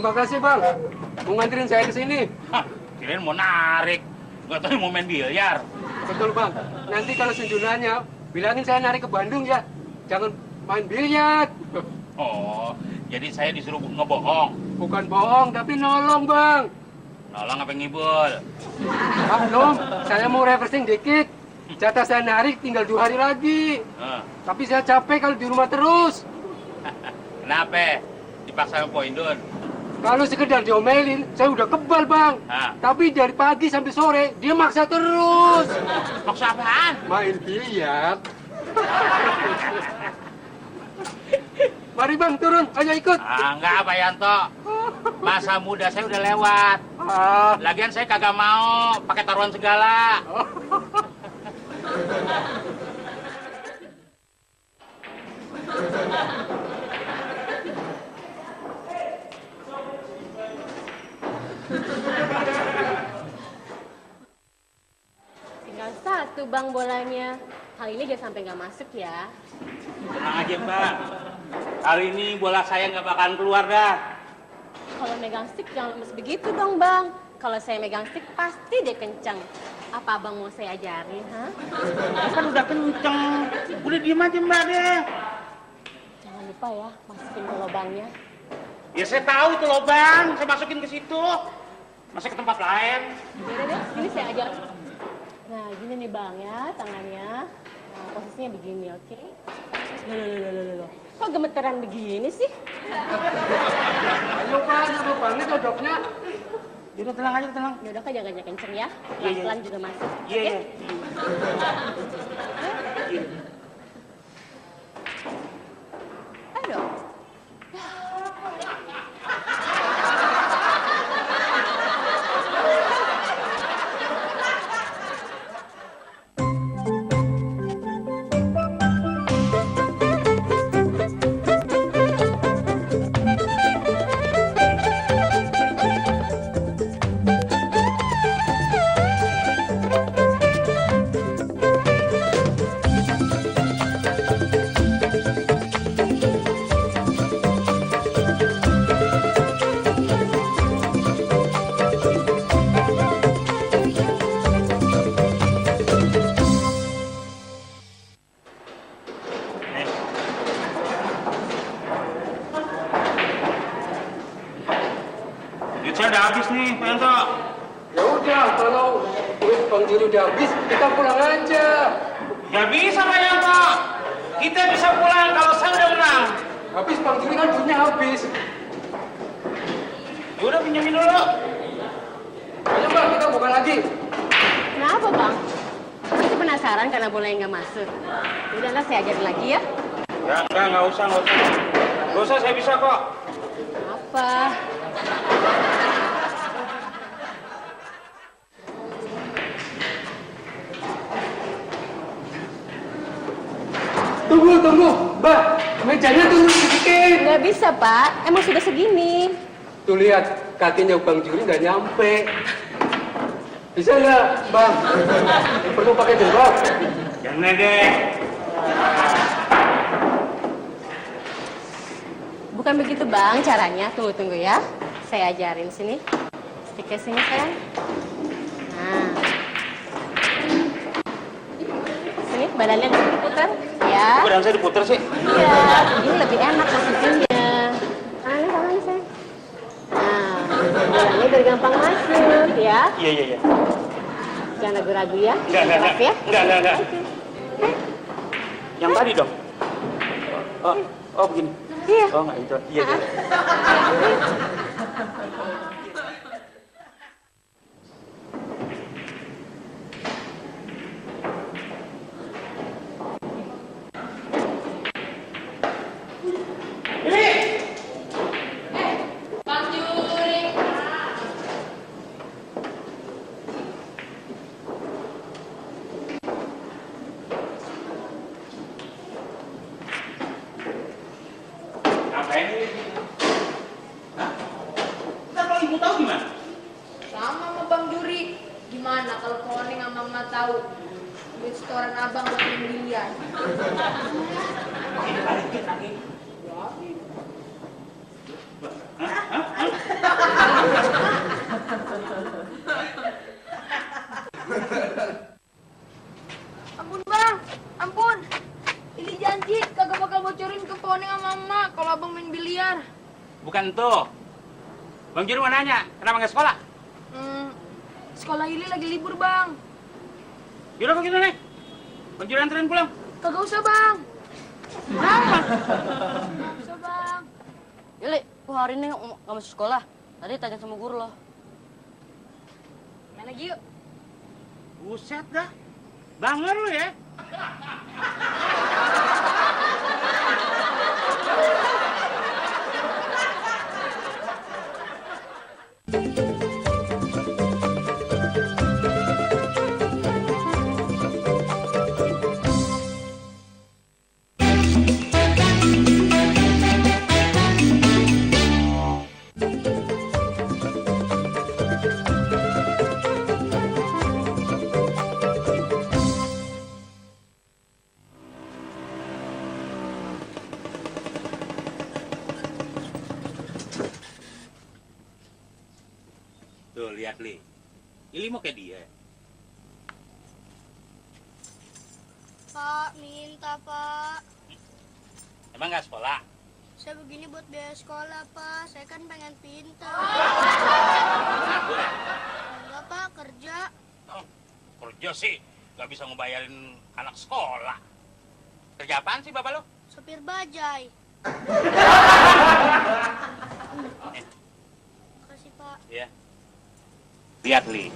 Terima kasih, Bang. Mau nganterin saya ke sini. Kirain mau narik. Nggak tahu mau main biliar. Betul, Bang. Nanti kalau senjunanya, bilangin saya narik ke Bandung ya. Jangan main biliar. Oh, jadi saya disuruh ngebohong. Bukan bohong, tapi nolong, Bang. Nolong apa ngibul? Belum, saya mau refreshing dikit. Jatah saya narik tinggal 2 hari lagi. Tapi saya capek kalau di rumah terus. Kenapa? Dipaksa sama Poindun? Kalau sekedar diomelin, saya udah kebal, Bang. Tapi dari pagi sampai sore, dia maksa terus. Maksa apaan? Main biliar. Mari, Bang, turun. Ayo ikut. Enggak, Pak Yanto. Masa muda saya udah lewat. Lagian saya kagak mau pakai taruhan segala. Tinggal 1, Bang, bolanya. Kali ini jangan sampai nggak masuk ya. Tenang aja, Mbak. Kali ini bola saya nggak bakalan keluar dah. Kalau megang stick jangan lemes begitu dong, Bang. Kalau saya megang stick pasti dia kencang. Apa Abang mau saya ajarin, ha? Kan udah kenceng. Udah diem aja, Mbak deh. Jangan lupa ya, masukin ke lubangnya. Ya saya tahu itu lubang. Saya masukin ke situ. Masa ke tempat lain. Yaudah deh, ini saya ajarin. Nah, gini nih, Bang, ya, tangannya. Nah, posisinya begini, oke? Loh. Kok gemeteran begini sih? Ayo, Pak, sama banget cocoknya. Yaudah, tenang aja, tenang. Yaudah, kan jangan kenceng ya. Iya. Pelan-pelan juga masuk. Iya, oke? iya. Ayo dong. Duit saya udah habis nih, Pak Yanto. Ya udah, kalau duit Bang Juri udah habis, kita pulang aja. Ya bisa, Pak Yanto. Kita bisa pulang kalau saya udah menang. Habis Bang Juri kan duitnya habis. Ya udah, pinjamin dulu. Ayo, Bang, kita buka lagi. Kenapa, Bang? Masih penasaran karena bolanya nggak masuk? Udah, ntar saya ajarin lagi ya. Ya, nggak usah. Nggak usah, saya bisa kok. Apa? Tunggu, Mbak. Mejanya turun sedikit. Nggak bisa, Pak. Emang sudah segini. Tuh lihat, kakinya Bang Juri nggak nyampe. Bisa nggak, Bang? Perlu pakai jenggot? Jangan deh. Bukan begitu, Bang, caranya. Tunggu ya. Saya ajarin sini. Stiknya sini, sayang. Nah. Sini, badannya diputar. Ya. Badan saya diputer sih. Iya, ini lebih enak masukinnya. Tangannya, sayang. Nah, bolanya biar gampang masuk, ya. Iya. Jangan ragu-ragu ya. Enggak. Maaf ya. Enggak. Oke. Yang tadi dong. Oh begini. Iya. Oh nggak itu. Iya. Ngapain ini? Hah? Ntar kalau ibu tahu gimana? Sama sama Bang Juri. Gimana kalau Koning sama Mama tahu duit setoran abang buat main biliar? Ini balikin lagi. Hah? Ampun. Ini janji kagak bakal bocorin ke Poneng sama Mama kalau abang main biliar. Bukan tuh. Bang Juri mau nanya, kenapa nggak sekolah? Sekolah Ili lagi libur, Bang. Yaudah begitu nih. Bang Juri anterin pulang. Kagak usah, Bang. Kenapa? Kagak usah, Bang. Ili, kok hari ini nggak masuk sekolah? Tadi tanya sama guru loh. Main lagi yuk. Buset dah. Banger lu ya. Tuh, lihat, Li. Ili mau kayak dia. Pak, minta Pak. Emang nggak sekolah? Saya begini buat biaya sekolah Pak. Saya kan pengen pintar. Nganggur ya? Enggak Pak, kerja. Oh, kerja sih. Nggak bisa ngebayarin anak sekolah. Kerja apaan sih bapak lo? Sopir bajai. Makasih Pak. Iya. Lihat, Li.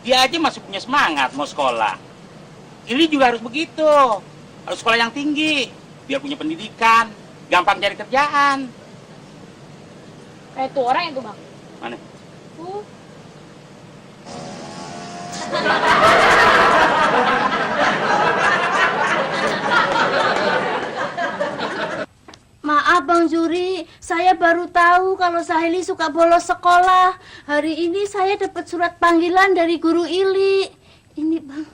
Dia aja masih punya semangat mau sekolah. Ili juga harus begitu. Harus sekolah yang tinggi. Biar punya pendidikan. Gampang cari kerjaan. Kayak tuh orang itu, Bang. Mana? Tuh. Maaf Bang Juri, saya baru tahu kalau Sahili suka bolos sekolah. Hari ini saya dapat surat panggilan dari guru Ili. Ini Bang.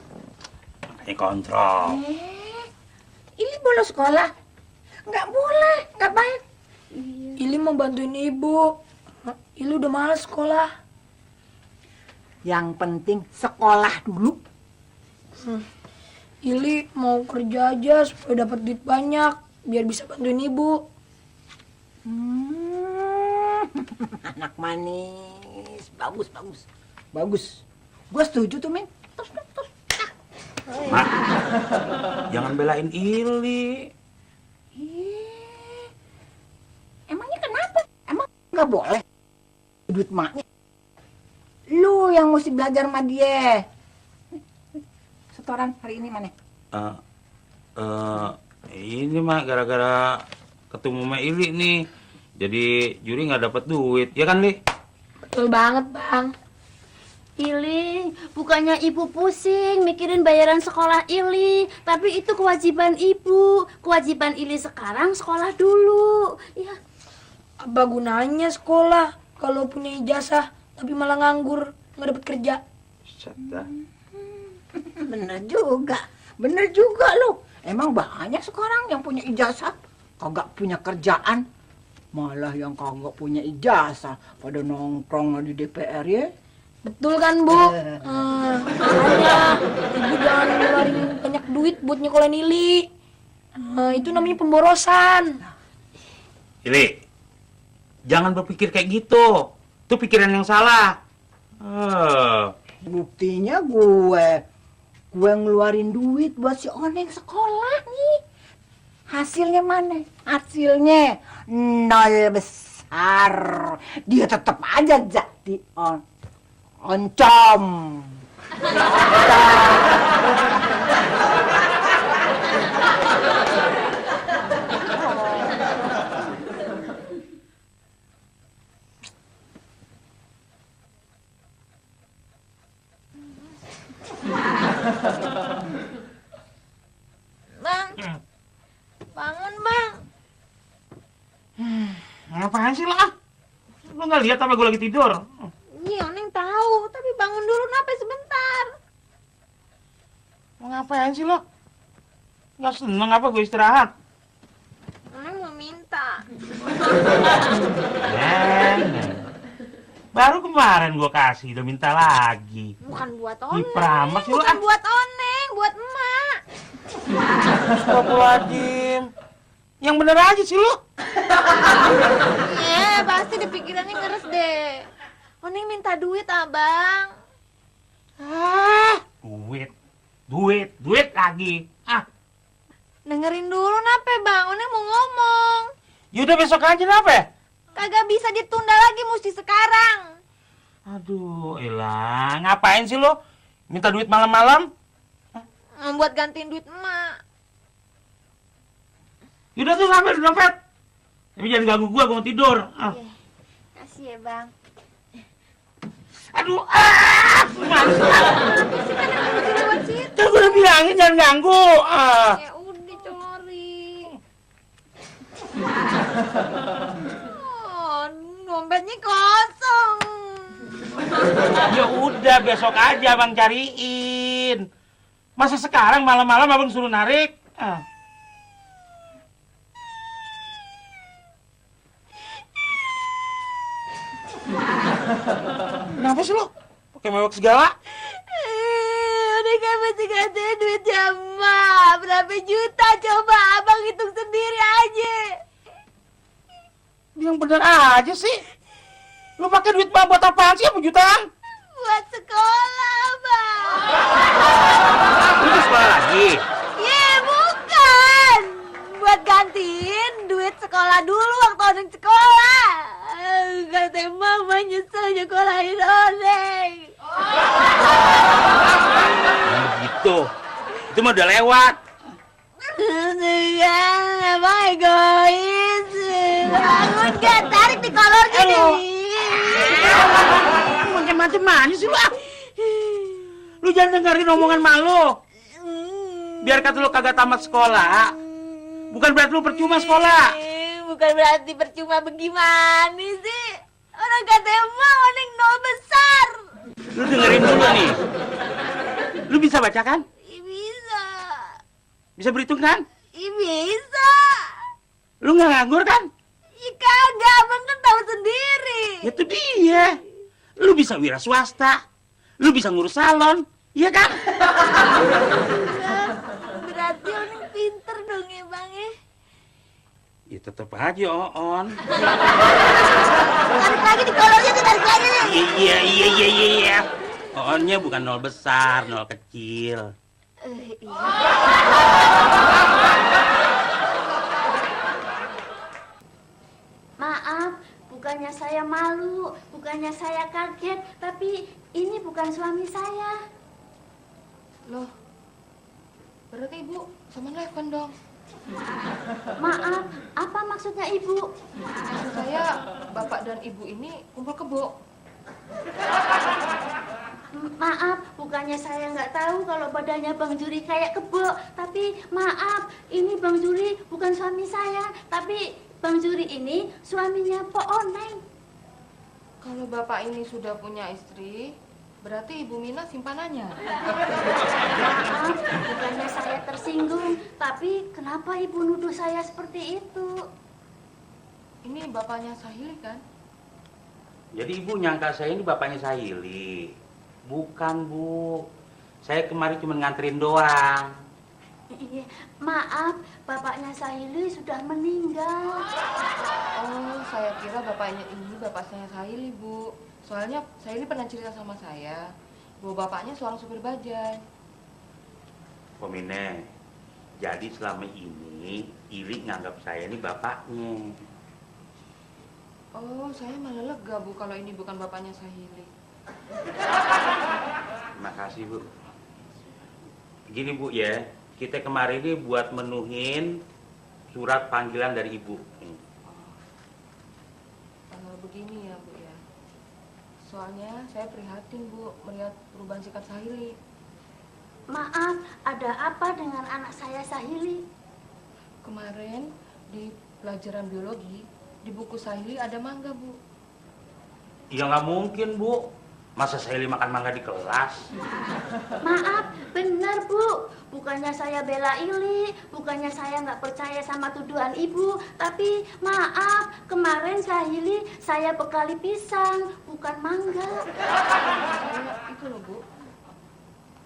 Ini kontrol. Ili bolos sekolah? Nggak boleh, nggak baik. Ili mau bantuin ibu. Ili udah malas sekolah. Yang penting sekolah dulu. Ili mau kerja aja supaya dapat duit banyak biar bisa bantuin ibu. Anak manis, bagus, bagus, bagus. Gue setuju tuh, Min. Terus. Mak, jangan belain Ili. Emangnya kenapa? Emang nggak boleh? Duit maknya. Lu yang mesti belajar sama dia. Setoran hari ini mana? Ini mah gara-gara ketemu sama Ili nih. Jadi Juri nggak dapat duit, ya kan, Li? Betul banget, Bang. Ili, bukannya ibu pusing mikirin bayaran sekolah Ili, tapi itu kewajiban ibu. Kewajiban Ili sekarang sekolah dulu. Ya. Apa gunanya sekolah kalau punya ijazah tapi malah nganggur, nggak dapat kerja? Bener juga lu. Emang banyak sekarang yang punya ijazah kagak punya kerjaan, malah yang kagak punya ijazah pada nongkrong di DPR ya. Betul kan, Bu? Makanya ibu jangan ngeluarin banyak duit buat nyekolahin Ili. Itu namanya pemborosan. Ili, jangan berpikir kayak gitu. Itu pikiran yang salah. Buktinya gue ngeluarin duit buat si Oneng sekolah nih. Hasilnya mana? Hasilnya nol besar. Dia tetap aja jadi oncom. Bang. Bangun, Bang. Ngapain sih lah? Lu nggak lihat apa gue lagi tidur? Iya, Neng tahu, tapi bangun dulu nape sebentar. Mau ngapain sih lo? Nggak seneng apa gue istirahat? Neng mau minta. Baru kemarin gue kasih, udah minta lagi. Bukan buat Ih, Oneng. peramak sih lo. Bukan buat Oneng, buat emak. Astagfirullahaladzim. Yang bener aja sih lu. Pasti dipikirannya ngeres deh. Oning minta duit, Abang. Duit lagi. Dengerin dulu nape, Bang. Oning mau ngomong. Yaudah besok aja nape? Kagak bisa ditunda lagi, mesti sekarang. Aduh, elah, ngapain sih lo? Minta duit malam-malam? Buat gantiin duit emak. Yaudah tuh sampai di dompet. Tapi jangan ganggu gua mau tidur. Kasih ya, Bang. Aduh, kan gua udah bilangin jangan ganggu. Ya udah, cori. Dompetnya kosong. Ya udah besok aja abang cariin. Masa sekarang malam-malam abang suruh narik? Kenapa sih lo? Pakai mewek segala? Udah kan masih gantiin duit jama. Berapa juta coba abang hitung sendiri aja. Yang bener aja sih. Lu pakai duit mah buat apaan sih? Apa jutaan? Buat sekolah, Bang. Lu ke sekolah lagi? Bukan. Buat gantiin duit sekolah dulu waktu Oneng sekolah. Kata mama nyesel nyekolahin Oneng. Gitu. Itu mah udah lewat. Emang egois. Bangun gak, tarik di kolor gini. Macam-macam aja sih lu. Lu jangan dengerin omongan malu. Biar kata lu kagak tamat sekolah, bukan berarti lu percuma sekolah. Bukan berarti percuma bagaimana sih? Orang kata emang Oneng nol besar. Lu dengerin dulu nih. Lu bisa baca kan? Bisa. Bisa berhitung kan? Bisa. Lu nggak nganggur kan? Kagak, abang kan tahu sendiri. Itu dia. Lu bisa wira swasta. Lu bisa ngurus salon. Iya kan? Berarti Oneng pinter dong ya, Bang ya? Ya tetep aja, On. Tarik lagi di kolornya, tarik lagi nih. Iya. Onnya bukan nol besar, nol kecil. Maaf, bukannya saya malu, bukannya saya kaget, tapi ini bukan suami saya. Loh, berarti ibu sama Neven dong. Maaf, apa maksudnya ibu? Maksud saya, bapak dan ibu ini kumpul kebo. Maaf, bukannya saya nggak tahu kalau badannya Bang Juri kayak kebo. Tapi maaf, ini Bang Juri bukan suami saya, tapi Bang Juri ini suaminya Po Oneng. Kalau bapak ini sudah punya istri, berarti Ibu Mina simpanannya. Maaf, bukannya saya tersinggung, tapi kenapa ibu nuduh saya seperti itu? Ini bapaknya Sahili kan? Jadi ibu nyangka saya ini bapaknya Sahili. Bukan, Bu. Saya kemarin cuma nganterin doang. Iya, maaf, bapaknya Sahili sudah meninggal. Oh, saya kira bapaknya ini bapaknya Sahili, Bu. Soalnya Sahili pernah cerita sama saya bahwa bapaknya seorang supir bajai. Pomine, jadi selama ini Ili nganggap saya ini bapaknya. Oh, saya malah lega, Bu, kalau ini bukan bapaknya Sahili. Terima kasih, Bu. Gini, Bu, ya. Kita kemarin ini buat menuhin surat panggilan dari Ibu. Begini ya, Bu, ya. Soalnya saya prihatin, Bu, melihat perubahan sikap Sahili. Maaf, ada apa dengan anak saya Sahili? Kemarin di pelajaran biologi, di buku Sahili ada mangga, Bu. Ya nggak mungkin, Bu. Masa Sahili makan mangga di kelas? Maaf, benar Bu. Bukannya saya bela Ili, bukannya saya nggak percaya sama tuduhan ibu, tapi maaf, kemarin Sahili saya bekali pisang, bukan mangga. Saya itu loh, Bu.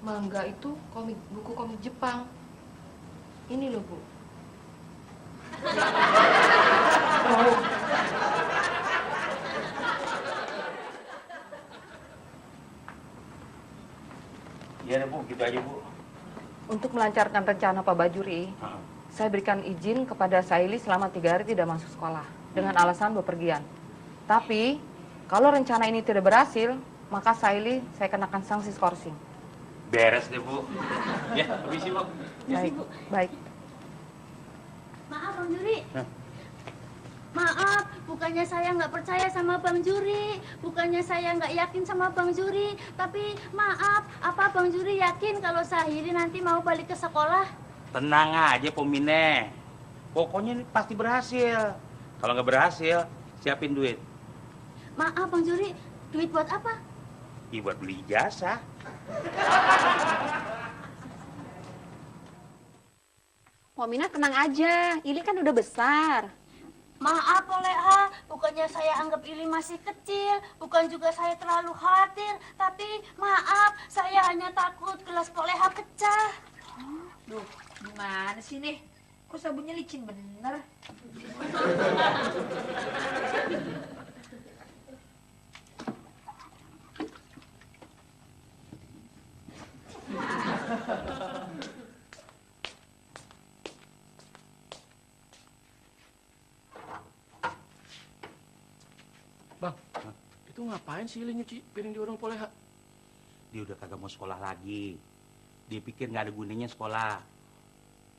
Mangga itu buku komik Jepang. Ini loh, Bu. Iya deh, Bu, gitu aja, Bu. Untuk melancarkan rencana Pak Bajuri, saya berikan izin kepada Saili selama 3 hari tidak masuk sekolah dengan alasan bepergian. Tapi, kalau rencana ini tidak berhasil, maka Saili saya kenakan sanksi skorsing. Beres deh, Bu. Ya, permisi, Bu. Baik, baik. Maaf Bang Juri. Hah? Maaf, bukannya saya nggak percaya sama Bang Juri, bukannya saya nggak yakin sama Bang Juri, tapi maaf, apa Bang Juri yakin kalau Sahili nanti mau balik ke sekolah? Tenang aja, Pomine. Pokoknya ini pasti berhasil. Kalau nggak berhasil, siapin duit. Maaf Bang Juri, duit buat apa? Iya, buat beli ijazah. Pomina tenang aja, Ili kan udah besar. Maaf Poleha, bukannya saya anggap Ili masih kecil, bukan juga saya terlalu khawatir, tapi maaf, saya hanya takut gelas Poleha pecah. Duh, gimana sih nih? Kok sabunnya licin bener? Bang, itu ngapain sih Ili nyuci piring di warung Poleha? Dia udah kagak mau sekolah lagi. Dia pikir nggak ada gunanya sekolah.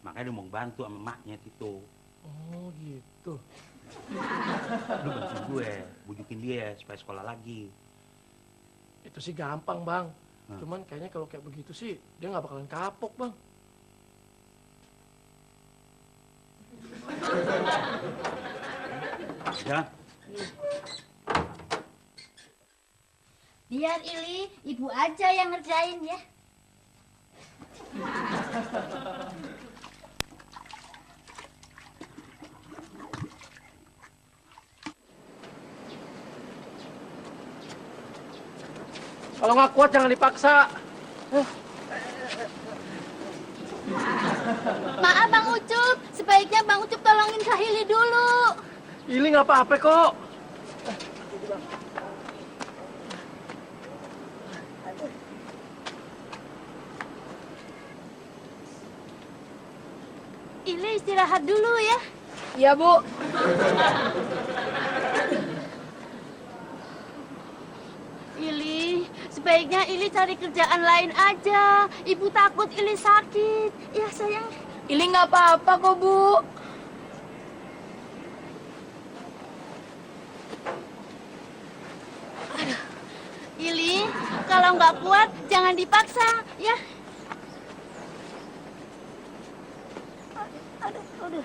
Makanya dia mau bantu sama emaknya itu. Oh gitu. Lu bantu gue, bujukin dia supaya sekolah lagi. Itu sih gampang bang. Hah? Cuman kayaknya kalau kayak begitu sih dia nggak bakalan kapok bang. Ya, Biar Ili, ibu aja yang ngerjain ya. Kalau nggak kuat jangan dipaksa. Maaf Bang Ucup, sebaiknya Bang Ucup tolongin Sahili dulu. Ili nggak apa-apa kok. Ili istirahat dulu ya. Iya, Bu. Ili, sebaiknya Ili cari kerjaan lain aja. Ibu takut Ili sakit. Ya sayang. Ili nggak apa-apa kok, Bu. Ili, kalau nggak kuat jangan dipaksa ya. Aduh.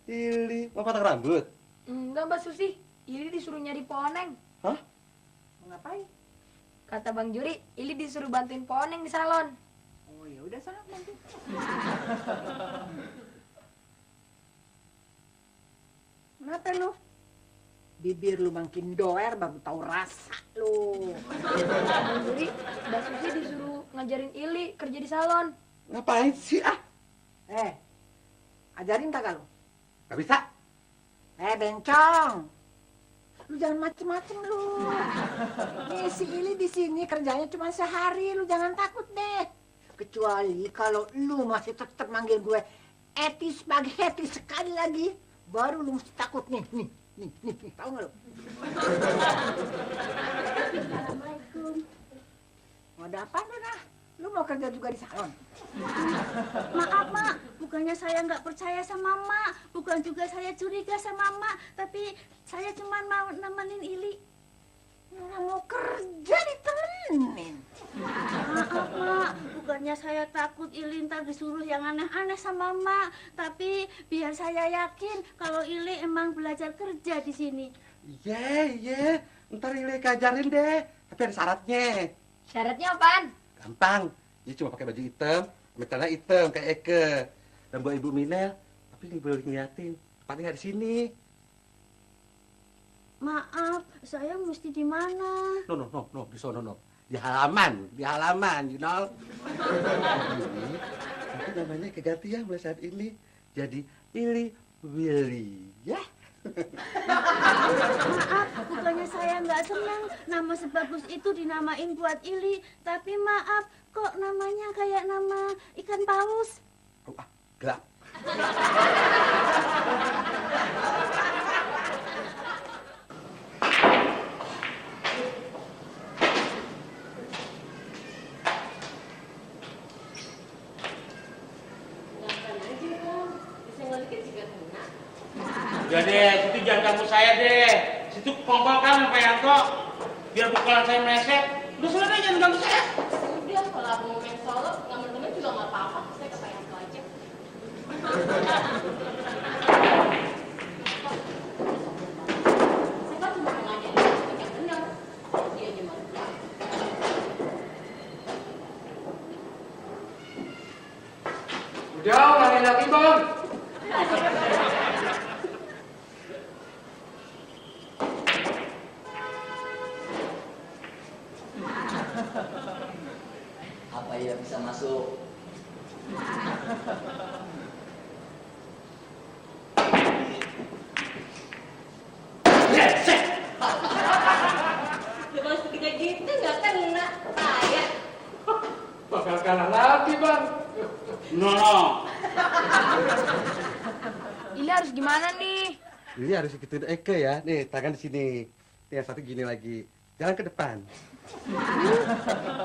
Ili, mau potong rambut? Enggak, Mbak Susi. Ili disuruh nyari Poneng. Hah? Mau ngapain? Kata Bang Juri, Ili disuruh bantuin Poneng di salon. Oh ya udah sana nanti. Kenapa lu? Bibir lu makin doer baru tahu rasa lu. Bang Juri, Mbak Susi disuruh ngajarin Ili kerja di salon. Ngapain sih ah? Ajarin kagak lu? Gak bisa. Bencong. Lu jangan macem-macem lu. Nih si Ili di sini kerjanya cuma sehari, lu jangan takut deh. Kecuali kalau lu masih tetap manggil gue etis spaghetti sekali lagi, baru lu mesti takut nih, tahu nggak lu? Assalamualaikum. Mau ada apa lu nah? Lu mau kerja juga di salon? Maaf mak, bukannya saya nggak percaya sama mak, bukan juga saya curiga sama mak, tapi saya cuma mau nemenin Ili. Orang mau kerja ditemenin. Maaf mak, bukannya saya takut Ili ntar disuruh yang aneh-aneh sama mak, tapi biar saya yakin kalau Ili emang belajar kerja di sini. Iya. Ntar Ile ajarin deh. Tapi ada syaratnya. Syaratnya apaan? Gampang. Dia cuma pakai baju hitam, sama celana hitam kayak Eke. Dan buat Ibu Minel, tapi nggak boleh ngeliatin. Tempatnya nggak di sini. Maaf, saya mesti di mana? No, di sono no. Di halaman, you know. Ini, nanti namanya kegantian mulai saat ini. Jadi Ili Willy, ya. Maaf, bukannya saya nggak senang nama sebagus itu dinamain buat Ili, tapi maaf, kok namanya kayak nama ikan paus? Gelap. Udah deh, situ jangan ganggu saya deh. Situ kongkol kan Pak Yanto. Biar pukulan saya meleset. Udah selesai, jangan ganggu saya. Udah, kalau aku mau main solo, temen-temen juga nggak apa-apa. Saya ke Pak Yanto aja. Saya kan cuma ngajarin yang benar. Dia gimana? Udah, ulangin lagi bang. Apa ya bisa masuk? Ya kalau segede gitu nggak kena. Saya. Bakal kalah lagi bang. No. Ili harus gimana nih? Ini harus ikutin Eke ya. Nih, tangan di sini. Nih, yang satu gini lagi. Jalan ke depan.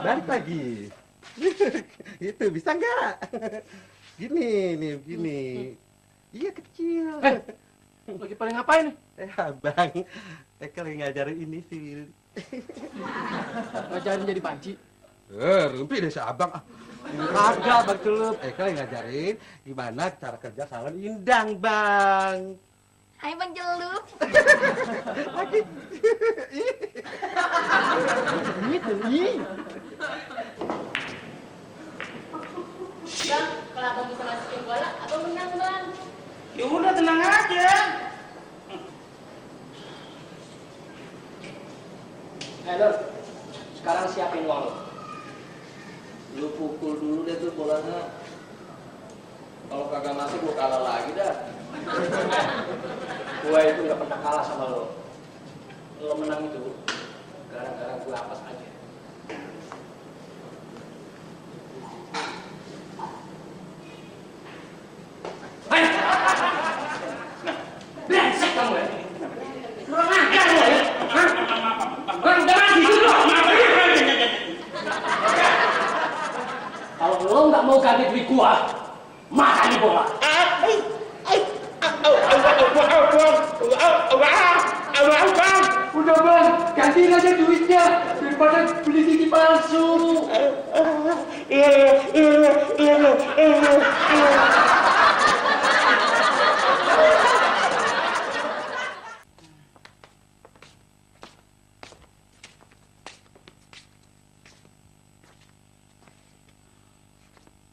Balik lagi. Itu bisa nggak? Gini nih, begini. Iya kecil. Lagi paling ngapain nih? Abang, Eke lagi ngajarin ini sih. Ngajarin jadi panci. Rumpi deh si abang. Kagak bang Celup. Eke lagi ngajarin gimana cara kerja salon indang bang. Hai Bang Celup. Lagi. Gitu nih. Bang, kalau abang bisa masukin bola, abang menang bang. Ya udah tenang aja. Halo, sekarang siapin uang lo. Lu pukul dulu deh tuh bolanya. Kalau kagak masuk gua kalah lagi dah. Gua itu nggak pernah kalah sama lo. Lo menang itu gara-gara gua apes aja. Brengsek kamu ya. Kurang ajar lo ya. Jangan gitu dong. Kalau lo nggak mau ganti duit gua, makan nih bola. Udah bang, gantiin aja duitnya daripada beli gigi palsu.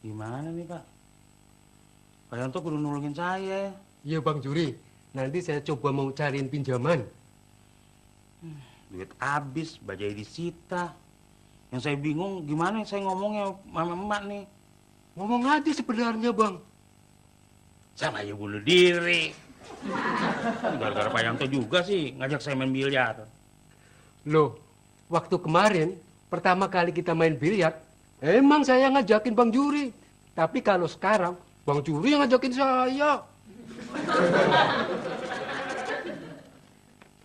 Gimana nih Pak? Pak Yanto kudu nolongin saya. Iya bang Juri, nanti saya coba mau cariin pinjaman. Duit habis, bajai disita. Yang saya bingung gimana saya ngomongnya sama emak nih. Ngomong aja sebenarnya bang. Sama aja bunuh diri. Gara-gara Pak Yanto juga sih ngajak saya main biliar. Loh, waktu kemarin pertama kali kita main biliar, emang saya ngajakin bang Juri. Tapi kalau sekarang Bang Juri yang ngajakin saya.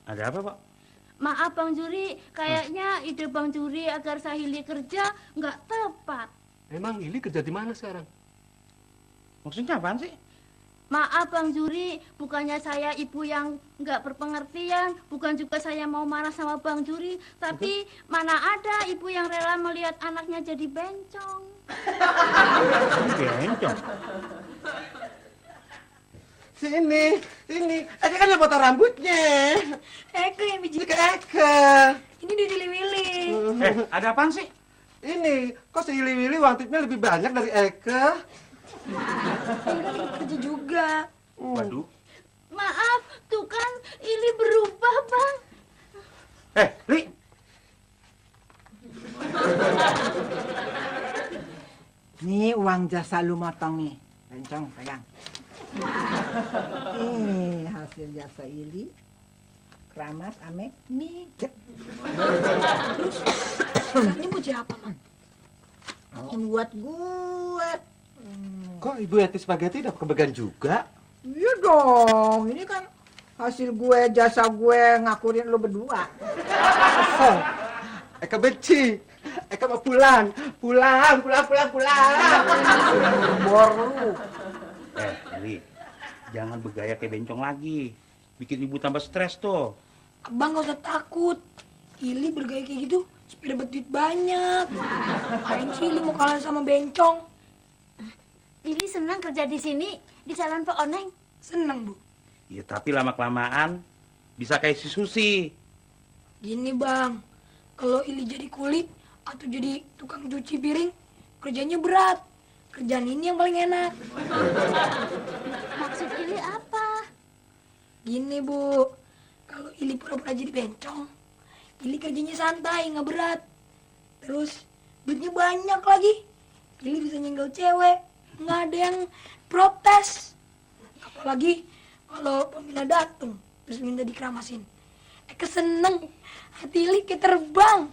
Ada apa, Pak? Maaf Bang Juri, kayaknya ide Bang Juri agar Sahili kerja nggak tepat. Emang Ili kerja di mana sekarang? Maksudnya apaan sih? Maaf Bang Juri, bukannya saya ibu yang nggak berpengertian, bukan juga saya mau marah sama Bang Juri, tapi mana ada ibu yang rela melihat anaknya jadi bencong. Bencong? Sini. Eke kan yang potong rambutnya. Eke yang bijak. Eke. Ini dia Willy. Ada apaan sih? Ini, kok si Willy uang tipnya lebih banyak dari Eke? Kerja juga. Waduh. Maaf, tuh kan Ili berubah Bang. Li. Nih uang jasa lu motong nih. Bencong, pegang. Ini hasil jasa Ili. Keramas ame mijek. Terus, ini buat siapa, Mang? Buat gue. Kok Ibu Eti Spaghetti dapat kebagian juga? Iya dong, ini kan hasil gue, jasa gue ngakurin lu berdua. Oh, Eka benci. Eka mau pulang. Pulang. Bor lu. Li, jangan bergaya kayak bencong lagi. Bikin ibu tambah stres tuh. Abang gak usah takut. Ili bergaya kayak gitu, supaya dapat duit banyak. Ngapain sih Ili mau kalah sama bencong? Ili senang kerja di sini, di Jalan Pak Oneng. Senang, Bu. Ya tapi lama-kelamaan bisa kayak si Susi. Gini, Bang. Kalau Ili jadi kulit atau jadi tukang cuci piring, kerjanya berat. Kerjaan ini yang paling enak. Maksud Ili apa? Gini, Bu. Kalau Ili pura-pura jadi bencong, Ili kerjanya santai, nggak berat. Terus duitnya banyak lagi. Ili bisa nyenggol cewek, nggak ada yang protes. Apalagi kalau pembina datang terus minta dikeramasin. Keseneng, hati Ili kayak terbang.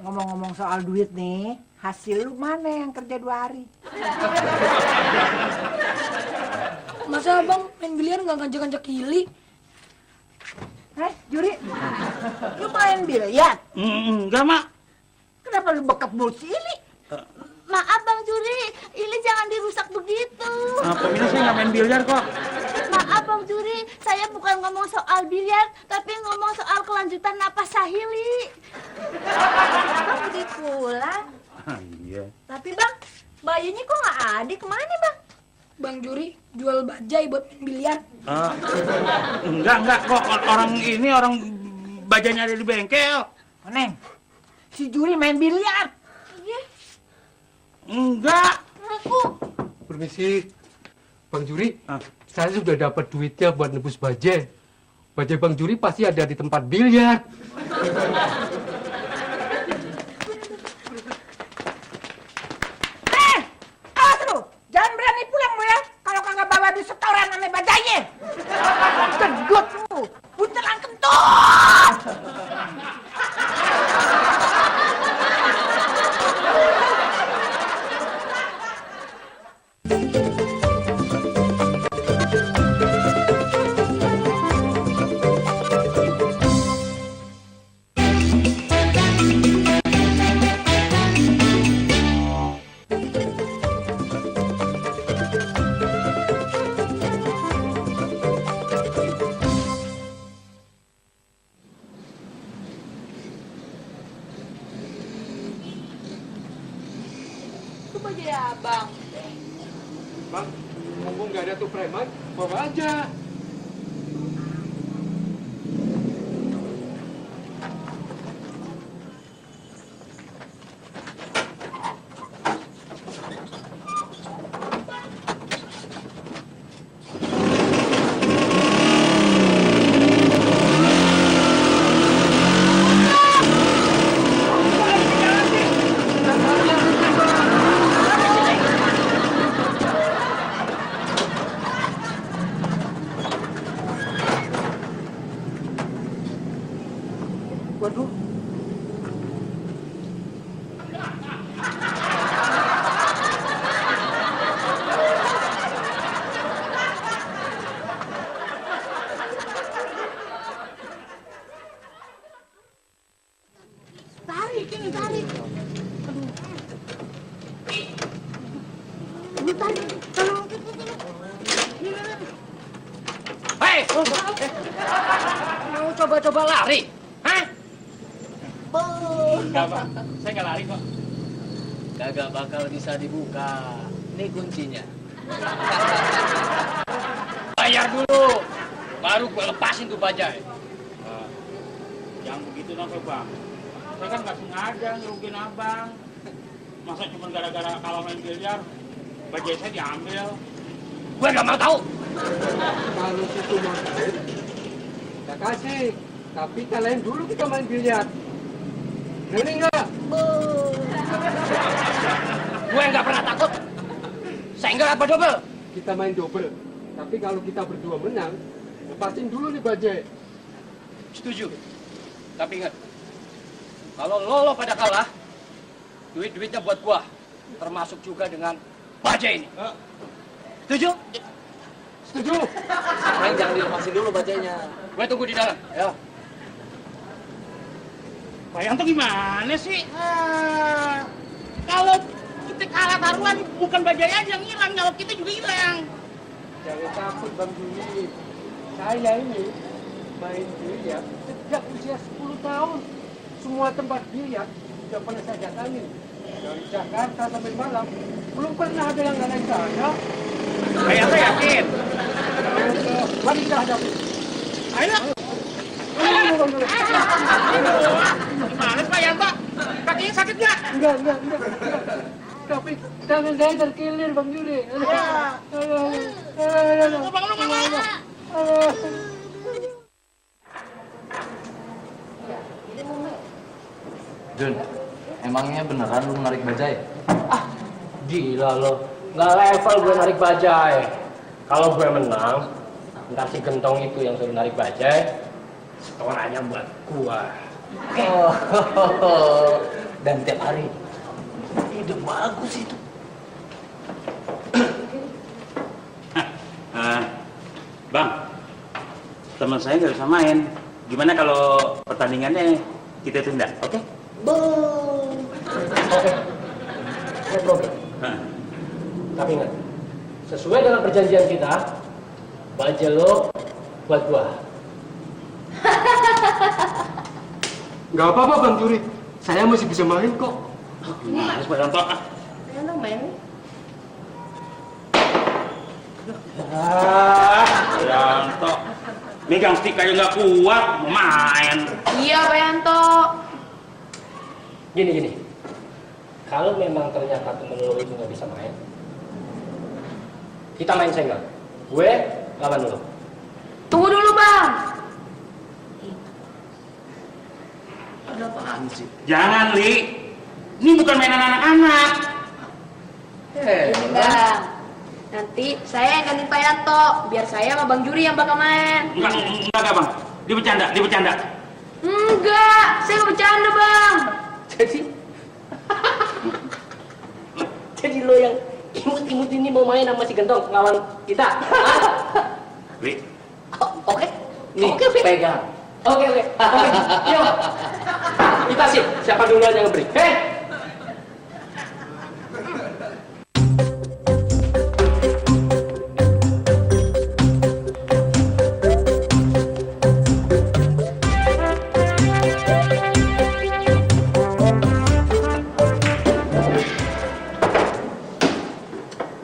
Ngomong-ngomong soal duit nih, hasil lu mana yang kerja 2 hari? Masa abang main biliar nggak ngajak-ngajak Ili? Juri, lu main biliar? Enggak, Mak. Kenapa lu bekap mulu si Ili? Maaf Bang Juri, Ili jangan dirusak begitu. Pemina saya nggak main biliar kok. Maaf Bang Juri, saya bukan ngomong soal biliar, tapi ngomong soal kelanjutan napas Sahili. Abang udah pulang. Iya. Tapi Bang, bajunya kok nggak ada? Kemana Bang? Bang Juri jual bajai buat main biliar. Enggak kok. Orang bajanya ada di bengkel. Neng, si Juri main biliar. Iya. Enggak. Aku. Permisi, Bang Juri. Saya sudah dapat duitnya buat nebus bajai. Bajai Bang Juri pasti ada di tempat biliar. Awas lu, jangan berani pulang lu ya. Kalau kagak bawa di setoran sama bajainya. Gendut lu, buntelan kentut. Itu baju abang. Bang, mumpung nggak ada tuh preman, bawa aja. Hei! Mau coba-coba lari? Hah? Enggak, Bang. Saya nggak lari kok. Kagak bakal bisa dibuka. Ini kuncinya. Bayar dulu. Baru gue lepasin tuh bajai. Yang begitu dong, Bang. Saya kan nggak sengaja ngerugiin abang. Masa cuma gara-gara kalau main biliar, bajai saya diambil. Gue nggak mau tahu. Kalau situ mau main, kita kasih. Tapi kalian dulu kita main biliar. Berani nggak? Gue nggak pernah takut. Single apa double? Kita main double. Tapi kalau kita berdua menang, lepasin dulu nih bajai. Setuju. Tapi ingat, kalau lo pada kalah, duit-duitnya buat gua. Termasuk juga dengan bajai ini. Setuju? Setuju. Sekarang jangan dilepasin dulu bajainya. Gue tunggu di dalam. Ya. Pak Yanto gimana sih? Kalau kita kalah taruhan, bukan bajai aja yang hilang, nyawa kita juga hilang. Jangan takut Bang Juni. Saya ini main biliar sejak usia 10 tahun. Semua tempat biliar sudah pernah saya datangi. Dari Jakarta sampai Malang, belum pernah ada yang ngalahin saya. Pak Yanto yakin? Mari kita hadapi. Ayo. Gimana Pak Yanto? Kakinya sakit nggak? Enggak. Tapi tangan saya terkilir Bang Juni. Jun, emangnya beneran lu narik bajai? Gila lo, nggak level gue narik bajai. Kalau gue menang, ntar si gentong itu yang suruh narik bajai, setorannya buat gue. Dan tiap hari. Ide bagus itu. Bang, teman saya nggak bisa main. Gimana kalau pertandingannya kita tunda, oke? No problem. Tapi ingat, sesuai dengan perjanjian kita, bajai lo buat gue. Nggak apa-apa Bang Juri. Saya masih bisa main kok. Mas Pak Yanto. Yanto main. Yanto. Megang stick aja nggak kuat, mau main. Iya, Pak Yanto. Gini. Kalau memang ternyata temen lo itu nggak bisa main, kita main single. Gue lawan lo. Tunggu dulu, Bang. Ada apaan sih? Jangan, Li. Ini bukan mainan anak-anak. Ini Bang, nanti saya yang gantiin Pak Yanto, biar saya sama Bang Juri yang bakal main. Enggak, Bang. Dia bercanda. Enggak, saya nggak bercanda Bang. Jadi lo yang imut-imut ini mau main sama si gentong lawan kita? Li. Oke. Nih, pegang. Oke. Yuk. Kita sih, siapa duluan yang ngeberi?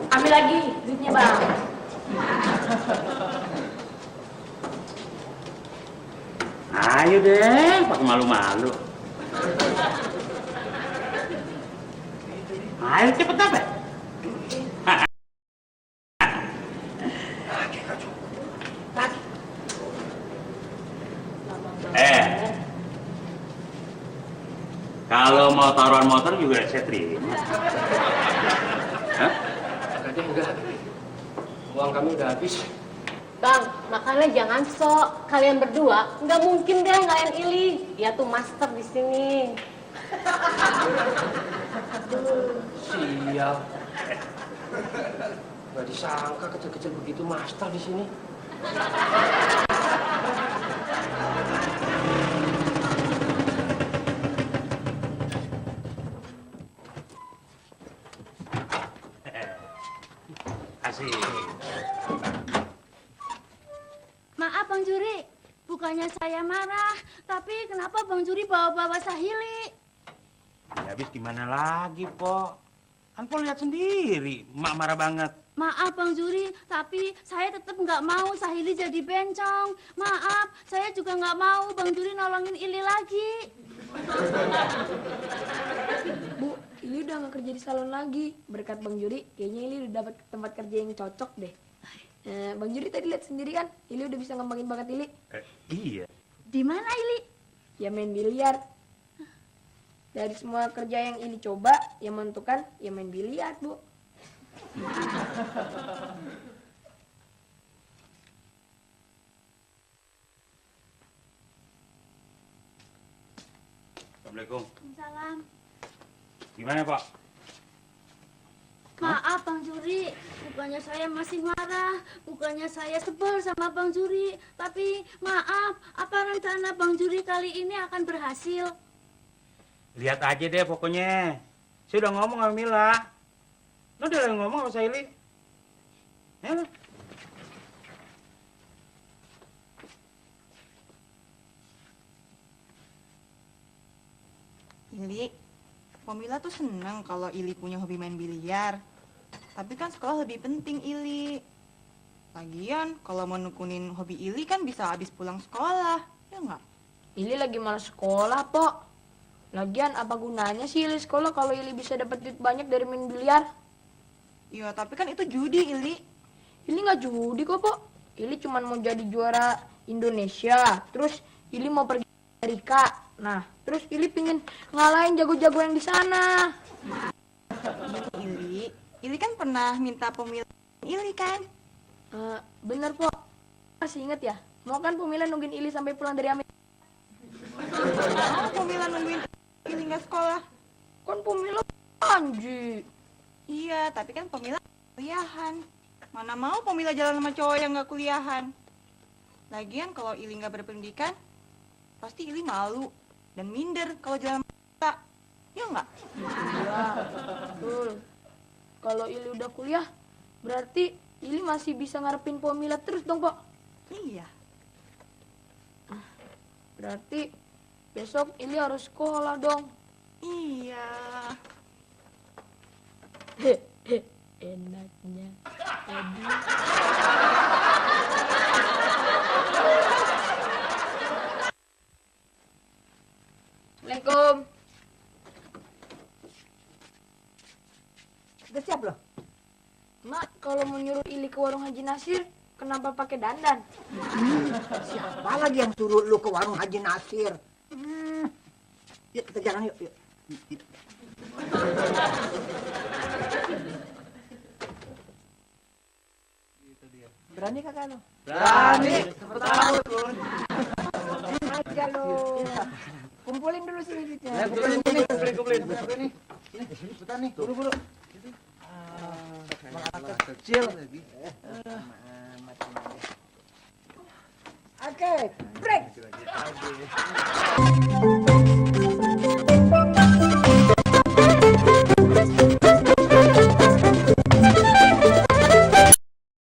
Ambil lagi duitnya Bang. Ayo deh, pakai malu-malu. Ayo cepet apa? Kalau mau taruhan motor juga saya terima. Hah? Enggak. Uang kami udah habis. Bang, makanya jangan sok. Kalian berdua nggak mungkin deh ngalahin Ili. Dia tuh master di sini. Sial. Gak disangka kecil-kecil begitu master di sini. Asik. Bang Juri. Bukannya saya marah, tapi kenapa Bang Juri bawa-bawa Sahili? Ya habis gimana lagi, Po? Kan Po lihat sendiri, Mak marah banget. Maaf Bang Juri, tapi saya tetap nggak mau Sahili jadi bencong. Maaf, saya juga nggak mau Bang Juri nolongin Ili lagi. Bu, Ili udah nggak kerja di salon lagi. Berkat Bang Juri, kayaknya Ili udah dapat tempat kerja yang cocok deh. Bang Juri tadi lihat sendiri kan, Ili udah bisa ngembangin bakat Ili. Iya. Di mana Ili? Ya main biliar. Dari semua kerja yang Ili coba, yang menentukan ya main biliar, Bu. Assalamualaikum. Salam. Gimana, Pak? Maaf Bang Juri, bukannya saya masih marah, bukannya saya sebel sama Bang Juri, tapi maaf, apa rencana Bang Juri kali ini akan berhasil? Lihat aja deh pokoknya. Saya udah ngomong sama Mila. Lo udah ngomong sama Saili? Ya. Ili, Pomila tuh seneng kalau Ili punya hobi main biliar. Tapi kan sekolah lebih penting, Ili. Lagian, kalau mau nekunin hobi Ili kan bisa habis pulang sekolah, ya nggak? Ili lagi malas sekolah, Pok. Lagian apa gunanya sih Ili sekolah kalau Ili bisa dapat duit banyak dari main biliar? Iya, tapi kan itu judi, Ili. Ili nggak judi kok, Pok. Ili cuma mau jadi juara Indonesia. Terus Ili mau pergi ke Amerika. Nah, terus Ili pingin ngalahin jago-jago yang di sana. Ili kan pernah minta Pomila Ili kan? Bener, Pok. Masih inget ya? Mau kan Pomila nungguin Ili sampai pulang dari Amerika? Mau Pomila nungguin Ili nggak sekolah? Kan Pomila janji. Iya, tapi kan Pomila kuliahan. Mana mau Pomila jalan sama cowok yang nggak kuliahan? Lagian kalau Ili nggak berpendidikan, pasti Ili malu dan minder kalau jalan sama kita. Ya nggak? Iya, betul. Kalau Ili udah kuliah, berarti Ili masih bisa ngarepin Pomila terus dong, Pok. Iya. Berarti besok Ili harus sekolah dong. Iya. Enaknya. Assalamualaikum. Udah siap loh? Mak, kalau mau nyuruh Ili ke warung Haji Nasir, kenapa pakai dandan? Siapa lagi yang suruh lu ke warung Haji Nasir? Yuk kita jalan yuk. Berani kakak lo? Berani. Pertama, Bun. Aja lo. Kumpulin dulu sini duitnya. Ya, kumpulin. Ini, bentar nih, buru-buru. Anak kecil lagi. Oke, break.